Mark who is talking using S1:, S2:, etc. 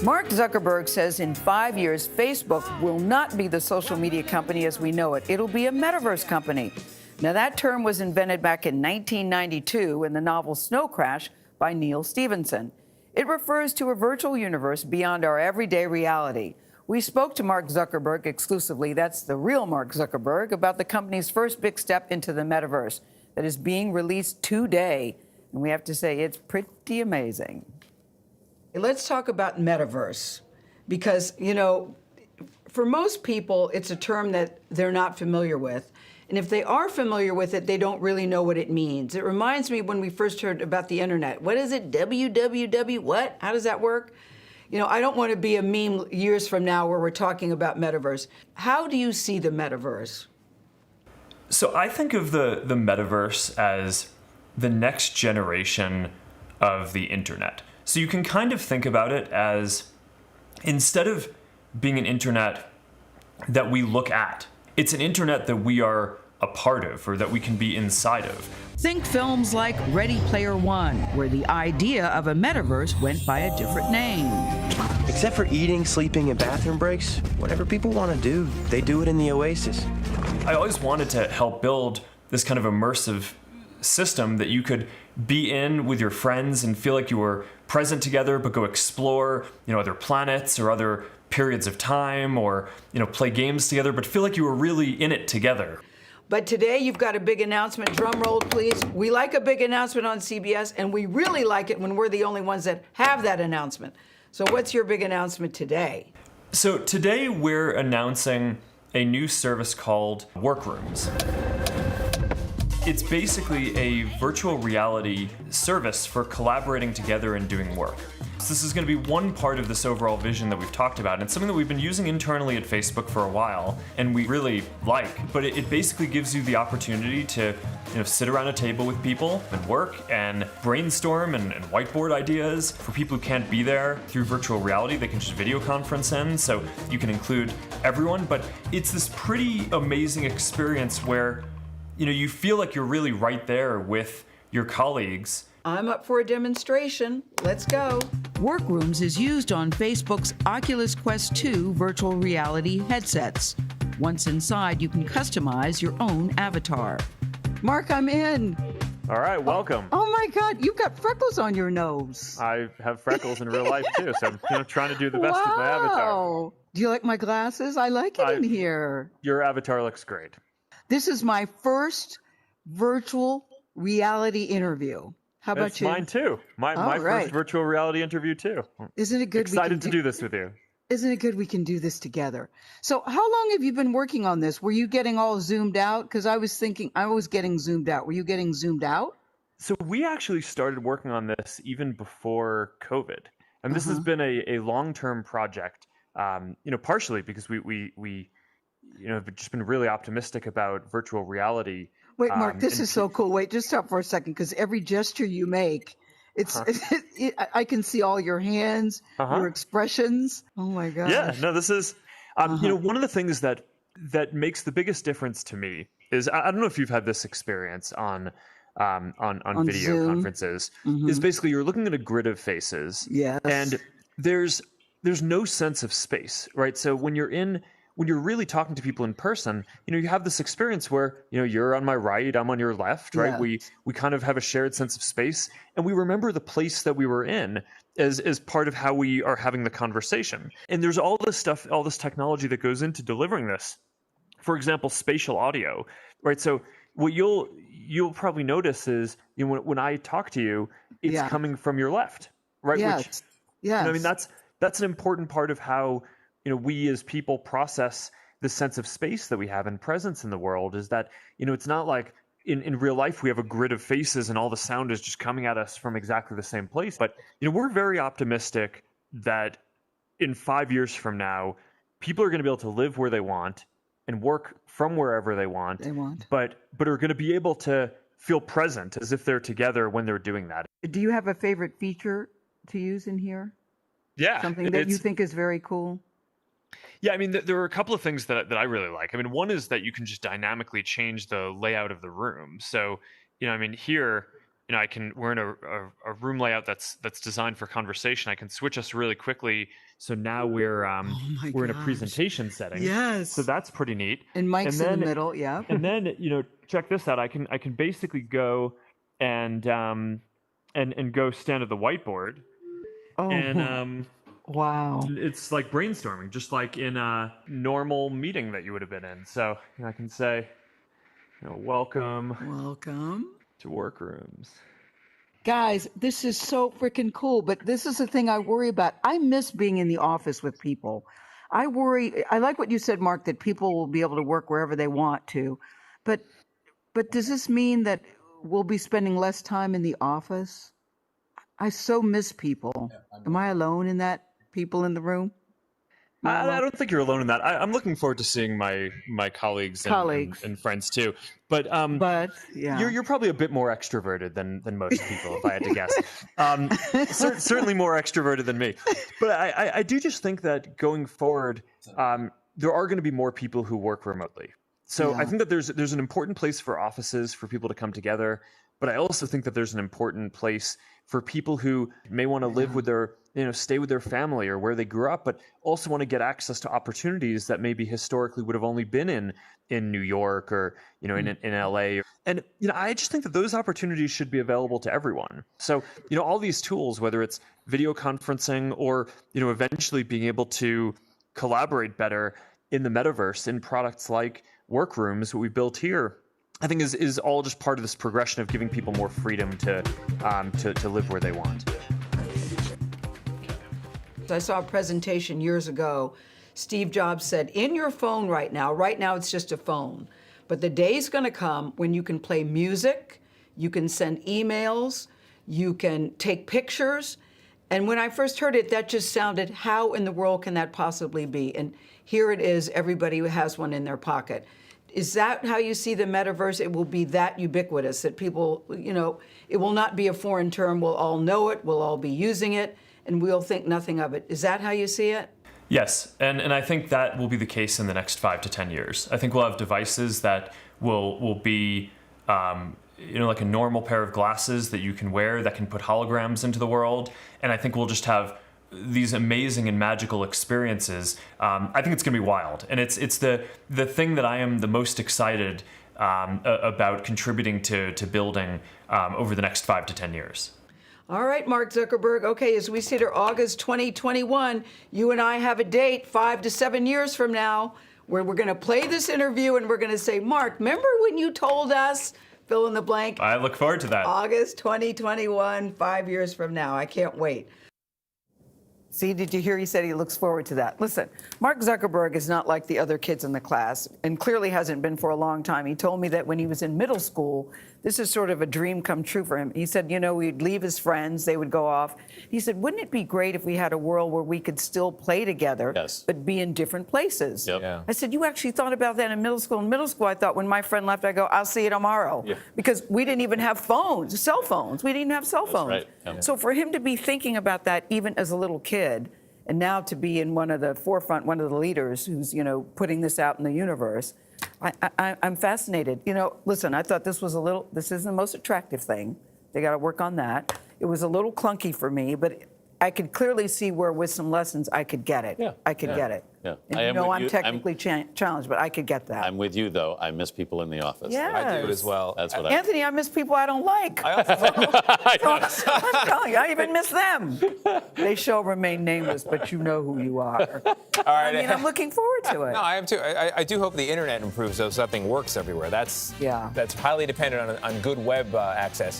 S1: Mark Zuckerberg says in 5 years, Facebook will not be the social media company as we know it. It'll be a metaverse company. Now, that term was invented back in 1992 in the novel Snow Crash by Neil Stephenson. It refers to a virtual universe beyond our everyday reality. We spoke to Mark Zuckerberg exclusively, that's the real Mark Zuckerberg, about the company's first big step into the metaverse that is being released today. And we have to say, it's pretty amazing. Let's talk about metaverse, because, you know, for most people, it's a term that they're not familiar with. And if they are familiar with it, they don't really know what it means. It reminds me when we first heard about the internet. What is it? www what? How does that work? You know, I don't want to be a meme years from now where we're talking about metaverse. How do you see the metaverse?
S2: So I think of the metaverse as the next generation of the internet. So you can kind of think about it as, instead of being an internet that we look at, it's an internet that we are a part of, or that we can be inside of.
S1: Think films like Ready Player One, where the idea of a metaverse went by a different name.
S3: Except for eating, sleeping, and bathroom breaks, whatever people want to do, they do it in the Oasis.
S2: I always wanted to help build this kind of immersive system that you could be in with your friends and feel like you were present together, but go explore, you know, other planets or other periods of time, or, you know, play games together, but feel like you were really in it together.
S1: But today you've got a big announcement. Drum roll, please. We like a big announcement on CBS, and we really like it when we're the only ones that have that announcement. So what's your big announcement today?
S2: So today we're announcing a new service called Workrooms. It's basically a virtual reality service for collaborating together and doing work. So this is going to be one part of this overall vision that we've talked about, and it's something that we've been using internally at Facebook for a while, and we really like. But it basically gives you the opportunity to, you know, sit around a table with people and work and brainstorm and whiteboard ideas. For people who can't be there through virtual reality, they can just video conference in, so you can include everyone. But it's this pretty amazing experience where, you know, you feel like you're really right there with your colleagues.
S1: I'm up for a demonstration. Let's go. Workrooms is used on Facebook's Oculus Quest 2 virtual reality headsets. Once inside, you can customize your own avatar. Mark, I'm in.
S4: All right, welcome.
S1: Oh my God, you've got freckles on your nose.
S4: I have freckles in real life too, so I'm, you know, trying to do the best with my avatar.
S1: Do you like my glasses? I like it in here.
S4: Your avatar looks great.
S1: This is my first virtual reality interview. How about
S4: It's
S1: you?
S4: mine too. My first virtual reality interview too.
S1: Isn't it good?
S4: Excited to do this with you.
S1: Isn't it good we can do this together? So how long have you been working on this? Were you getting all zoomed out? Because I was thinking I was getting zoomed out. Were you getting zoomed out?
S4: So we actually started working on this even before COVID. And this has been a long-term project, you know, partially because we you know, have just been really optimistic about virtual reality.
S1: Wait, Mark, this is so cool. Wait, just stop for a second, because every gesture you make, I can see all your hands, your expressions. Oh my gosh.
S4: Yeah, no, this is, you know, one of the things that makes the biggest difference to me is, I don't know if you've had this experience on video
S1: Zoom
S4: conferences, is basically you're looking at a grid of faces.
S1: Yes.
S4: And there's no sense of space, right? So when you're really talking to people in person, you know, you have this experience where, you know, you're on my right, I'm on your left, right? Yeah. We kind of have a shared sense of space, and we remember the place that we were in as part of how we are having the conversation. And there's all this stuff, all this technology that goes into delivering this. For example, spatial audio, right? So what you'll probably notice is, you know, when I talk to you, it's coming from your left, right?
S1: Yes.
S4: You know, I mean, that's an important part of how, you know, we as people process the sense of space that we have and presence in the world, is that, you know, it's not like in real life we have a grid of faces and all the sound is just coming at us from exactly the same place. But, you know, we're very optimistic that in 5 years from now, people are going to be able to live where they want and work from wherever they want. But are going to be able to feel present as if they're together when they're doing that.
S1: Do you have a favorite feature to use in here?
S4: Yeah.
S1: Something that you think is very cool?
S4: Yeah, I mean, there are a couple of things that I really like. I mean, one is that you can just dynamically change the layout of the room. So, you know, I mean, here, we're in a room layout that's designed for conversation. I can switch us really quickly. So now we're in a presentation setting.
S1: Yes.
S4: So that's pretty neat.
S1: And Mike's in the middle, yeah.
S4: And then, check this out. I can basically go and go stand at the whiteboard.
S1: Oh.
S4: And
S1: wow.
S4: it's like brainstorming, just like in a normal meeting that you would have been in. So I can say, welcome to Workrooms.
S1: Guys, this is so freaking cool, but this is the thing I worry about. I miss being in the office with people. I like what you said, Mark, that people will be able to work wherever they want to. But does this mean that we'll be spending less time in the office? I so miss people. Am I alone in that, people in the room?
S4: I don't think you're alone in that. I'm looking forward to seeing my colleagues and friends too. But yeah, you're probably a bit more extroverted than most people, if I had to guess. Certainly more extroverted than me. But I do just think that going forward, there are going to be more people who work remotely. So I think that there's an important place for offices for people to come together. But I also think that there's an important place for people who may want to live with their, stay with their family or where they grew up, but also want to get access to opportunities that maybe historically would have only been in New York or, in LA. And, I just think that those opportunities should be available to everyone. So, all these tools, whether it's video conferencing or, eventually being able to collaborate better in the metaverse in products like Workrooms, what we built here, I think is all just part of this progression of giving people more freedom to live where they want.
S1: I saw a presentation years ago. Steve Jobs said, in your phone right now it's just a phone, but the day's going to come when you can play music, you can send emails, you can take pictures. And when I first heard it, that just sounded, how in the world can that possibly be? And here it is, everybody has one in their pocket. Is that how you see the metaverse? It will be that ubiquitous that people, it will not be a foreign term. We'll all know it. We'll all be using it, and we'll think nothing of it. Is that how you see it?
S2: Yes, and I think that will be the case in the next 5 to 10 years. I think we'll have devices that will be, like a normal pair of glasses that you can wear that can put holograms into the world. And I think we'll just have these amazing and magical experiences. I think it's going to be wild, and it's the thing that I am the most excited about contributing to building over the next 5 to 10 years.
S1: All right, Mark Zuckerberg. Okay, as we sit here, August 2021, you and I have a date 5 to 7 years from now where we're going to play this interview and we're going to say, Mark, remember when you told us, fill in the blank?
S2: I look forward to that.
S1: August 2021, 5 years from now. I can't wait. See, did you hear he said he looks forward to that? Listen, Mark Zuckerberg is not like the other kids in the class, and clearly hasn't been for a long time. He told me that when he was in middle school, this is sort of a dream come true for him. He said, he'd leave his friends, they would go off. He said, wouldn't it be great if we had a world where we could still play together, but be in different places?
S5: Yep. Yeah.
S1: I said, you actually thought about that in middle school? In middle school, I thought when my friend left, I go, I'll see you tomorrow. Yeah. Because we didn't even have phones, cell phones. We didn't even have cell phones.
S5: Right. Yeah.
S1: So for him to be thinking about that even as a little kid, and now to be in one of the forefront, one of the leaders who's, putting this out in the universe, I'm fascinated. Listen, I thought this isn't the most attractive thing. They got to work on that. It was a little clunky for me, but I could clearly see where with some lessons I could get it.
S5: Yeah.
S1: I could get it.
S5: Yeah.
S1: And I'm technically challenged, but I could get that.
S5: I'm with you, though. I miss people in the office.
S1: Yes.
S6: I do as well.
S5: That's what
S1: Anthony, I miss people I don't like.
S5: I
S1: I'm telling you, I even miss them. They shall remain nameless, but you know who you are.
S6: All right.
S1: I'm looking forward to it.
S6: No, I am too. I do hope the internet improves so something works everywhere. That's highly dependent on good web access.